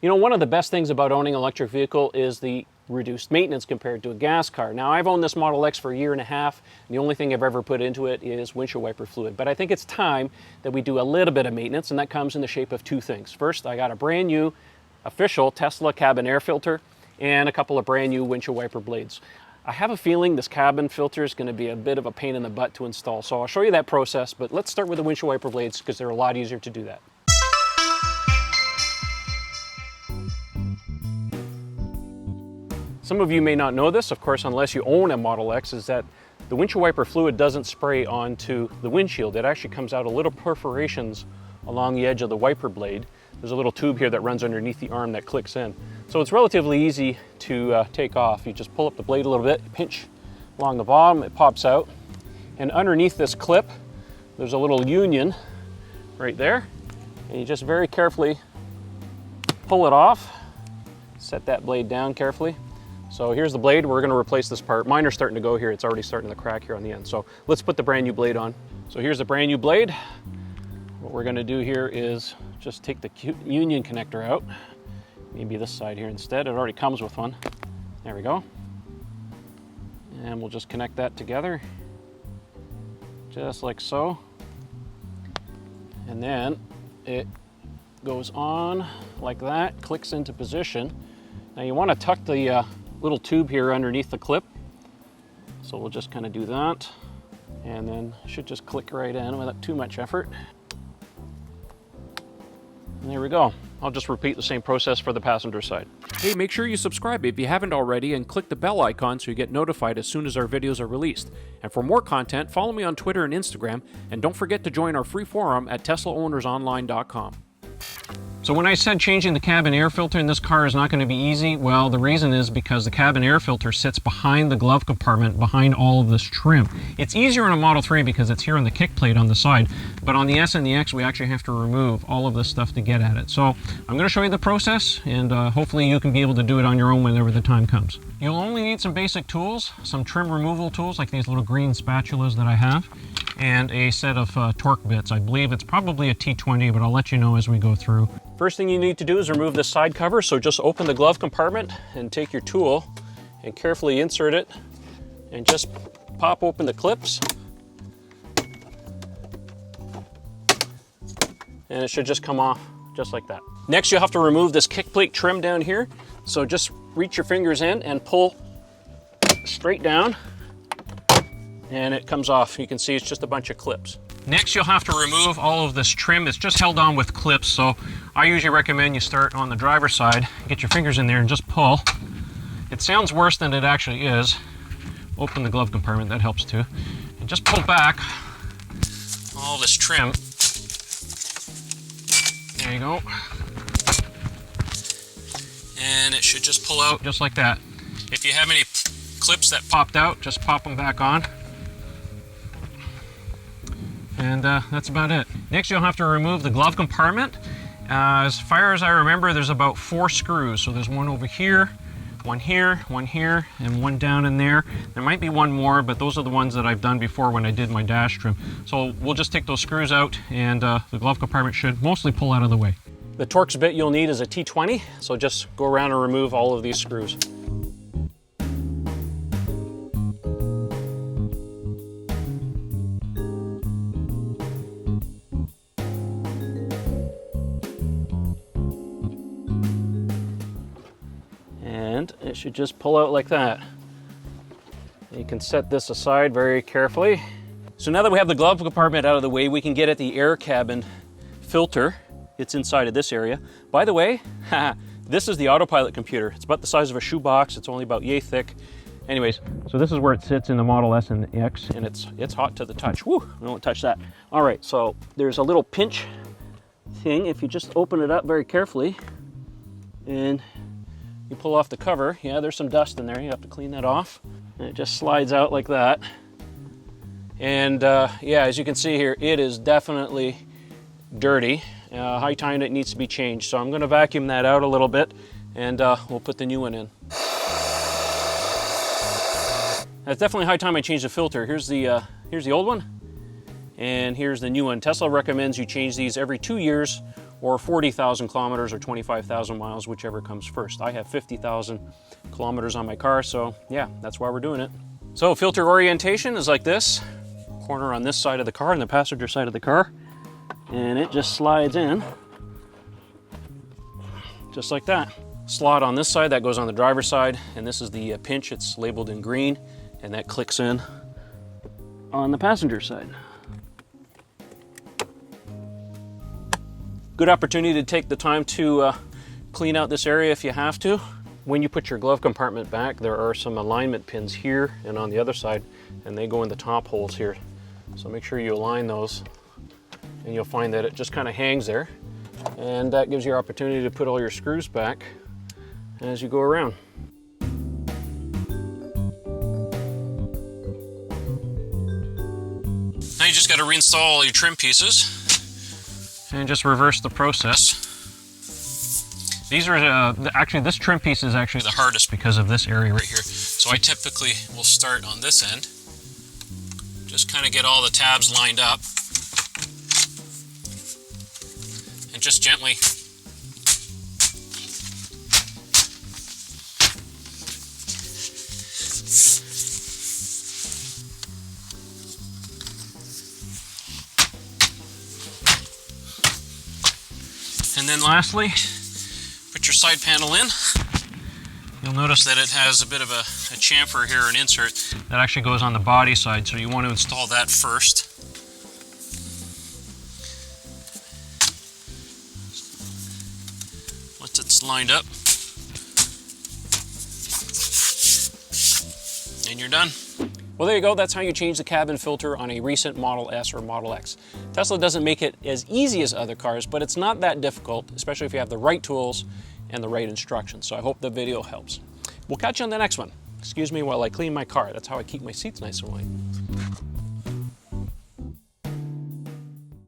You know, one of the best things about owning an electric vehicle is the reduced maintenance compared to a gas car. Now, I've owned this Model X for a year and a half, and the only thing I've ever put into it is windshield wiper fluid. But I think it's time that we do a little bit of maintenance, and that comes in the shape of two things. First, I got a brand new official Tesla cabin air filter and a couple of brand new windshield wiper blades. I have a feeling this cabin filter is going to be a bit of a pain in the butt to install, so I'll show you that process, but let's start with the windshield wiper blades because they're a lot easier to do that. Some of you may not know this, of course, unless you own a Model X, is that the windshield wiper fluid doesn't spray onto the windshield. It actually comes out of little perforations along the edge of the wiper blade. There's a little tube here that runs underneath the arm that clicks in. So it's relatively easy to take off. You just pull up the blade a little bit, pinch along the bottom, it pops out. And underneath this clip, there's a little union right there. And you just very carefully pull it off. Set that blade down carefully. So here's the blade. We're going to replace this part. Mine are starting to go here. It's already starting to crack here on the end. So let's put the brand new blade on. So here's the brand new blade. What we're going to do here is just take the union connector out. Maybe this side here instead. It already comes with one. There we go. And we'll just connect that together. Just like so. And then it goes on like that, clicks into position. Now you want to tuck the little tube here underneath the clip. So we'll just kind of do that. And then it should just click right in without too much effort. And there we go. I'll just repeat the same process for the passenger side. Hey, make sure you subscribe if you haven't already and click the bell icon so you get notified as soon as our videos are released. And for more content, follow me on Twitter and Instagram, and don't forget to join our free forum at TeslaOwnersOnline.com. So when I said changing the cabin air filter in this car is not going to be easy, well, the reason is because the cabin air filter sits behind the glove compartment, behind all of this trim. It's easier in a Model 3 because it's here on the kick plate on the side, but on the S and the X, we actually have to remove all of this stuff to get at it. So I'm going to show you the process, and hopefully you can be able to do it on your own whenever the time comes. You'll only need some basic tools, some trim removal tools like these little green spatulas that I have, and a set of torque bits. I believe it's probably a T20, but I'll let you know as we go through. First thing you need to do is remove the side cover, so just open the glove compartment and take your tool and carefully insert it and just pop open the clips. And it should just come off just like that. Next, you'll have to remove this kick plate trim down here. So just reach your fingers in and pull straight down, and it comes off. You can see it's just a bunch of clips. Next, you'll have to remove all of this trim. It's just held on with clips, so I usually recommend you start on the driver's side, get your fingers in there and just pull. It sounds worse than it actually is. Open the glove compartment, that helps too. And just pull back all this trim. There you go. And it should just pull out just like that. If you have any clips that popped out, just pop them back on. And that's about it. Next, you'll have to remove the glove compartment. As far as I remember, there's about 4 screws. So there's one over here, one here, and one down in there. There might be one more, but those are the ones that I've done before when I did my dash trim. So we'll just take those screws out, and the glove compartment should mostly pull out of the way. The Torx bit you'll need is a T20, so just go around and remove all of these screws. And it should just pull out like that. You can set this aside very carefully. So now that we have the glove compartment out of the way, we can get at the air cabin filter. It's inside of this area. By the way, this is the autopilot computer. It's about the size of a shoebox. It's only about yay thick. Anyways, so this is where it sits in the Model S and the X, and it's hot to the touch. Woo, I don't touch that. All right, so there's a little pinch thing. If you just open it up very carefully and you pull off the cover, yeah, there's some dust in there. You have to clean that off. And it just slides out like that. And yeah, as you can see here, it is definitely dirty. High time it needs to be changed. So I'm going to vacuum that out a little bit, and we'll put the new one in. It's definitely high time I change the filter. Here's the old one, and here's the new one. Tesla recommends you change these every 2 years or 40,000 kilometers or 25,000 miles, whichever comes first. I have 50,000 kilometers on my car, so yeah, that's why we're doing it. So filter orientation is like this. Corner on this side of the car and the passenger side of the car, and it just slides in just like that. Slot on this side, that goes on the driver's side, and this is the pinch. It's labeled in green, and that clicks in on the passenger side. Good opportunity to take the time to clean out this area if you have to. When you put your glove compartment back, there are some alignment pins here and on the other side, and they go in the top holes here. So make sure you align those, and you'll find that it just kind of hangs there, and that gives you an opportunity to put all your screws back as you go around. Now you just got to reinstall all your trim pieces and just reverse the process. These are actually, this trim piece is actually the hardest because of this area right here. So I typically will start on this end, just kind of get all the tabs lined up, and just gently and then lastly, put your side panel in. You'll notice that it has a bit of a chamfer here, an insert, that actually goes on the body side, so you want to install that first. Once it's lined up, and you're done. Well, there you go. That's how you change the cabin filter on a recent Model S or Model X. Tesla doesn't make it as easy as other cars, but it's not that difficult, especially if you have the right tools and the right instructions. So I hope the video helps. We'll catch you on the next one. Excuse me while I clean my car. That's how I keep my seats nice and white.